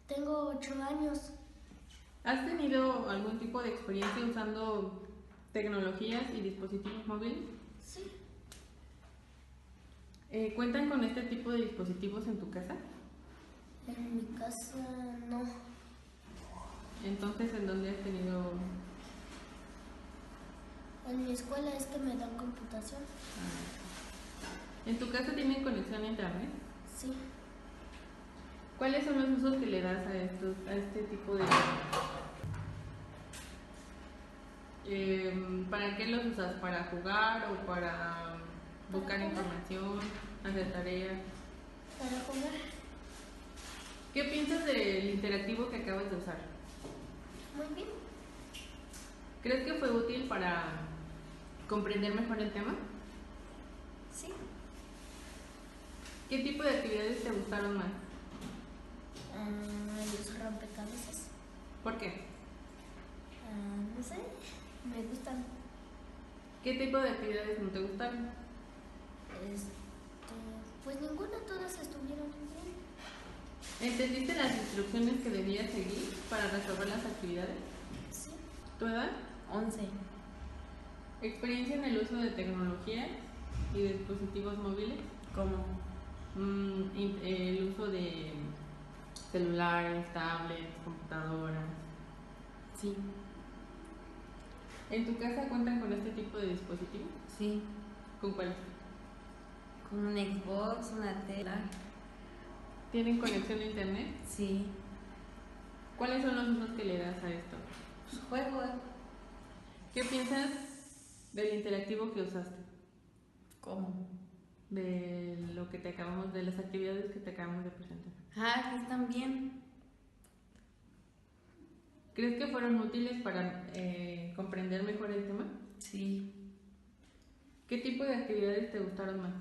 Tengo 8 años. ¿Has tenido algún tipo de experiencia usando tecnologías y dispositivos móviles? Sí. ¿Cuentan con este tipo de dispositivos en tu casa? En mi casa no. Entonces, ¿en dónde has tenido...? En mi escuela es que me dan computación. ¿En tu casa tienen conexión a internet? Sí. ¿Cuáles son los usos que le das a este tipo de... ¿Para qué los usas? ¿Para jugar o para buscar información, hacer tareas? Para jugar. ¿Qué piensas del interactivo que acabas de usar? Muy bien. ¿Crees que fue útil para comprender mejor el tema? Sí. ¿Qué tipo de actividades te gustaron más? Los rompecabezas. ¿Por qué? No sé. Me gustan. ¿Qué tipo de actividades no te gustaron? Este, pues ninguna, todas estuvieron bien. ¿Entendiste las instrucciones que debías seguir para resolver las actividades? Sí. ¿Tu edad? 11. ¿Experiencia en el uso de tecnología y de dispositivos móviles? ¿Cómo? El uso de celulares, tablets, computadoras. Sí. ¿En tu casa cuentan con este tipo de dispositivos? Sí. ¿Con cuáles? Con un Xbox, una tela. ¿Tienen conexión a internet? Sí. ¿Cuáles son los usos que le das a esto? Pues juego. ¿Qué piensas del interactivo que usaste? ¿Cómo? De las actividades que te acabamos de presentar. Que están bien. ¿Crees que fueron útiles para comprender mejor el tema? Sí. ¿Qué tipo de actividades te gustaron más?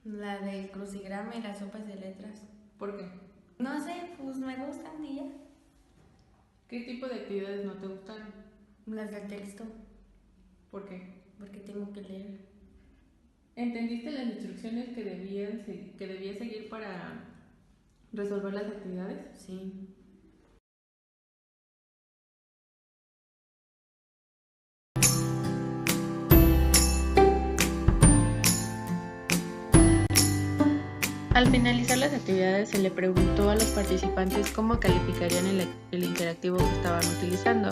La del crucigrama y las sopas de letras. ¿Por qué? No sé, pues me gustan y ya. ¿Qué tipo de actividades no te gustaron? Las del texto, ¿Por qué? porque tengo que leer. ¿Entendiste las instrucciones que debías seguir para resolver las actividades? Sí. Al finalizar las actividades se le preguntó a los participantes cómo calificarían el interactivo que estaban utilizando,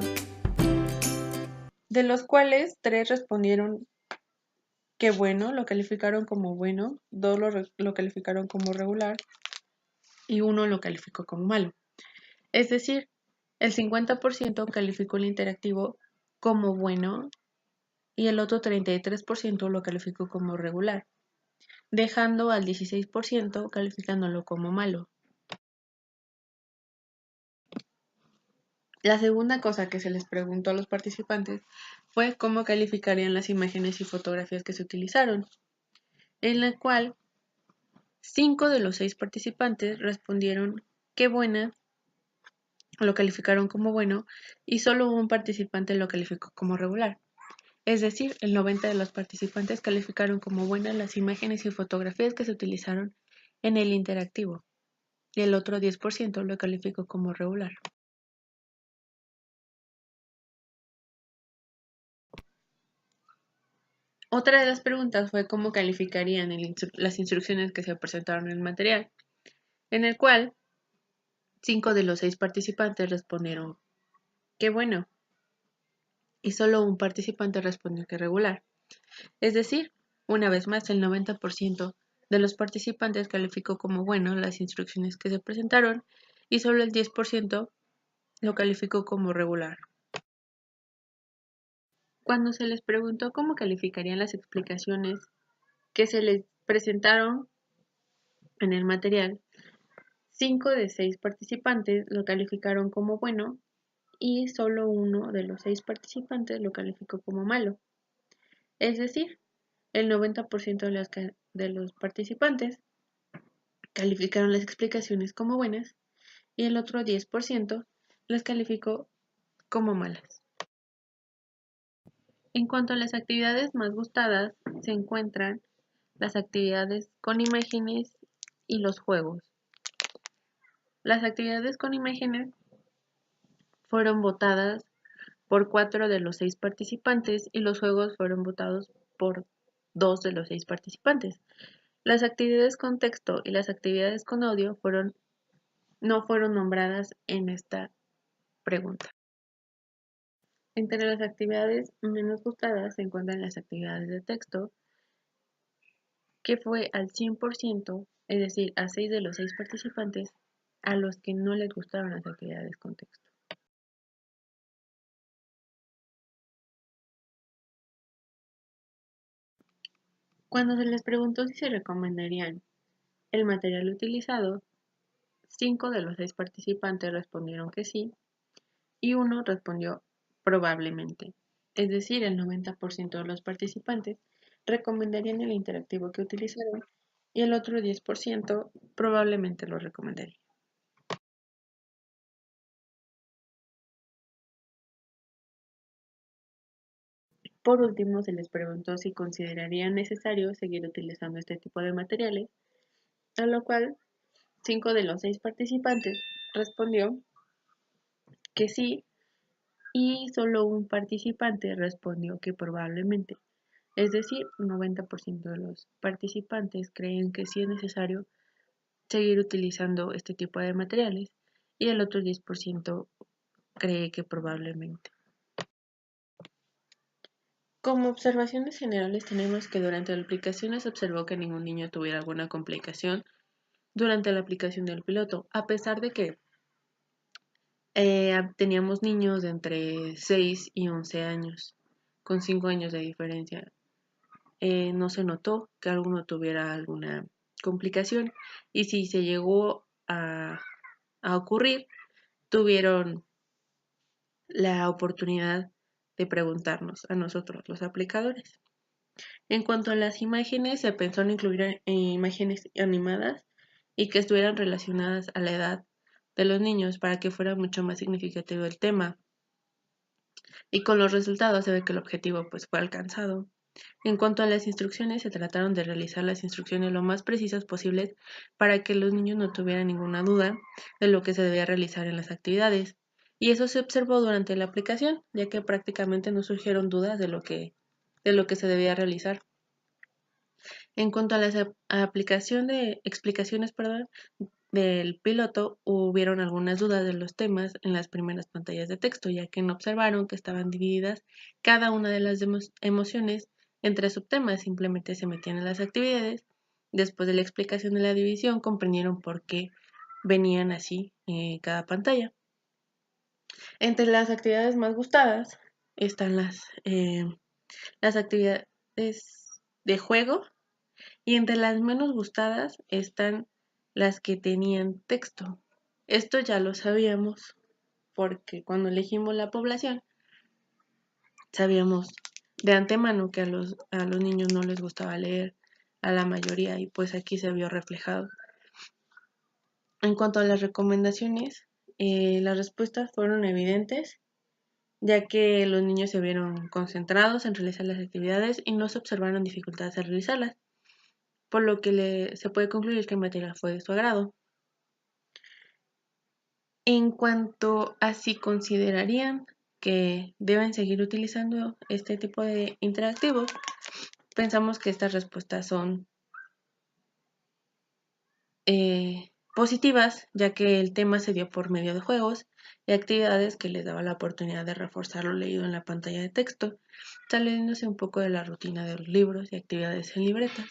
de los cuales 3 respondieron que bueno, lo calificaron como bueno, 2 lo calificaron como regular y 1 lo calificó como malo. Es decir, el 50% calificó el interactivo como bueno y el otro 33% lo calificó como regular, dejando al 16% calificándolo como malo. La segunda cosa que se les preguntó a los participantes fue cómo calificarían las imágenes y fotografías que se utilizaron, en la cual 5 de los 6 participantes respondieron que buena, lo calificaron como bueno, y solo un participante lo calificó como regular. Es decir, el 90% de los participantes calificaron como buenas las imágenes y fotografías que se utilizaron en el interactivo, y el otro 10% lo calificó como regular. Otra de las preguntas fue cómo calificarían las instrucciones que se presentaron en el material, en el cual 5 de los 6 participantes respondieron que bueno, y solo un participante respondió que regular. Es decir, una vez más, el 90% de los participantes calificó como bueno las instrucciones que se presentaron y solo el 10% lo calificó como regular. Cuando se les preguntó cómo calificarían las explicaciones que se les presentaron en el material, 5 de 6 participantes lo calificaron como bueno y solo uno de los 6 participantes lo calificó como malo. Es decir, el 90% de los participantes calificaron las explicaciones como buenas y el otro 10% las calificó como malas. En cuanto a las actividades más gustadas, se encuentran las actividades con imágenes y los juegos. Las actividades con imágenes fueron votadas por 4 de los 6 participantes y los juegos fueron votados por 2 de los 6 participantes. Las actividades con texto y las actividades con audio no fueron nombradas en esta pregunta. Entre las actividades menos gustadas se encuentran las actividades de texto, que fue al 100%, es decir, a 6 de los 6 participantes, a los que no les gustaban las actividades con texto. Cuando se les preguntó si se recomendarían el material utilizado, 5 de los 6 participantes respondieron que sí y uno respondió probablemente. Es decir, el 90% de los participantes recomendarían el interactivo que utilizaron y el otro 10% probablemente lo recomendaría. Por último, se les preguntó si considerarían necesario seguir utilizando este tipo de materiales, a lo cual 5 de los 6 participantes respondió que sí y solo un participante respondió que probablemente. Es decir, 90% de los participantes creen que sí es necesario seguir utilizando este tipo de materiales y el otro 10% cree que probablemente. Como observaciones generales tenemos que durante la aplicación se observó que ningún niño tuviera alguna complicación durante la aplicación del piloto, a pesar de que teníamos niños de entre 6 y 11 años, con 5 años de diferencia. No se notó que alguno tuviera alguna complicación y si se llegó a ocurrir, tuvieron la oportunidad de preguntarnos a nosotros, los aplicadores. En cuanto a las imágenes, se pensó en incluir imágenes animadas y que estuvieran relacionadas a la edad de los niños para que fuera mucho más significativo el tema. Y con los resultados se ve que el objetivo pues fue alcanzado. En cuanto a las instrucciones, se trataron de realizar las instrucciones lo más precisas posibles para que los niños no tuvieran ninguna duda de lo que se debía realizar en las actividades. Y eso se observó durante la aplicación, ya que prácticamente no surgieron dudas de lo que se debía realizar. En cuanto a la aplicación de explicaciones, del piloto, hubieron algunas dudas de los temas en las primeras pantallas de texto, ya que no observaron que estaban divididas cada una de las emociones entre subtemas, simplemente se metían en las actividades. Después de la explicación de la división, comprendieron por qué venían así cada pantalla. Entre las actividades más gustadas están las actividades de juego y entre las menos gustadas están las que tenían texto. Esto ya lo sabíamos porque cuando elegimos la población sabíamos de antemano que a los niños no les gustaba leer, a la mayoría, y pues aquí se vio reflejado. En cuanto a las recomendaciones, las respuestas fueron evidentes, ya que los niños se vieron concentrados en realizar las actividades y no se observaron dificultades al realizarlas, por lo que se puede concluir que el material fue de su agrado. En cuanto a si considerarían que deben seguir utilizando este tipo de interactivos, pensamos que estas respuestas son positivas, ya que el tema se dio por medio de juegos y actividades que les daba la oportunidad de reforzar lo leído en la pantalla de texto, saliéndose un poco de la rutina de los libros y actividades en libretas.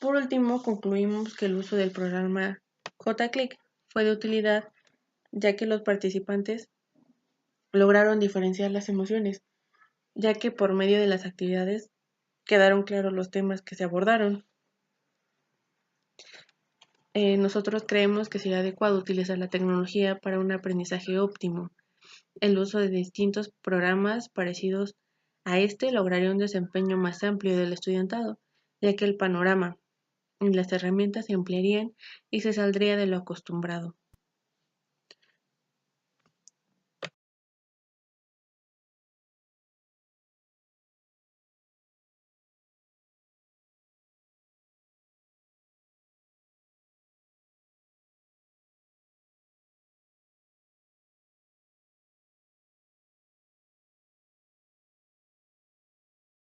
Por último, concluimos que el uso del programa JClick fue de utilidad, ya que los participantes lograron diferenciar las emociones, ya que por medio de las actividades quedaron claros los temas que se abordaron. Nosotros creemos que sería adecuado utilizar la tecnología para un aprendizaje óptimo. El uso de distintos programas parecidos a este lograría un desempeño más amplio del estudiantado, ya que el panorama y las herramientas se ampliarían y se saldría de lo acostumbrado.